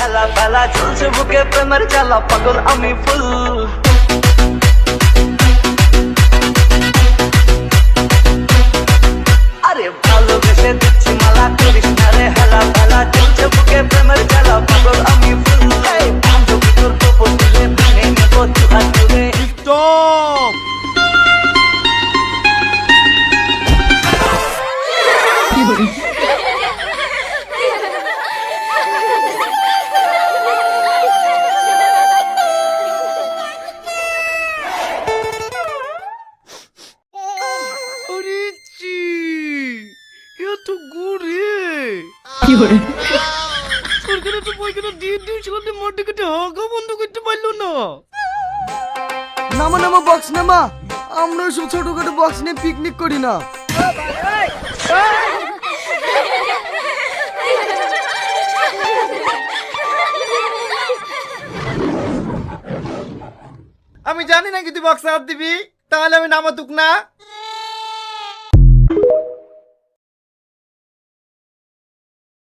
হেলা ফেলা চলছে বুকে প্রেমের জ্বালা পাগল আমি ফুল আরে ভালোবেসে দিচ্ছি মালা করিস না রে হেলা ফেলা চলছে বুকে প্রেমের জ্বালা পাগল আমি ফুল এই বান্ধবী তোর কপর তুলে ভেঙে নেবো তুহার তুলে স্টপ! আরে চি, এত ঘুরে সরকার তো পয়খানা দিয়ে দিয়েছিল, মাঠে কেটে হাগা বন্ধ করতে পারলো না। নামা নামা বক্স নামা, আমরা ওইসব ছোটখাটো বক্স নিয়ে পিকনিক করি না। আমি জানি না কি তুই বক্সে হাত দিবি, তাহলে আমি নামাতুক না।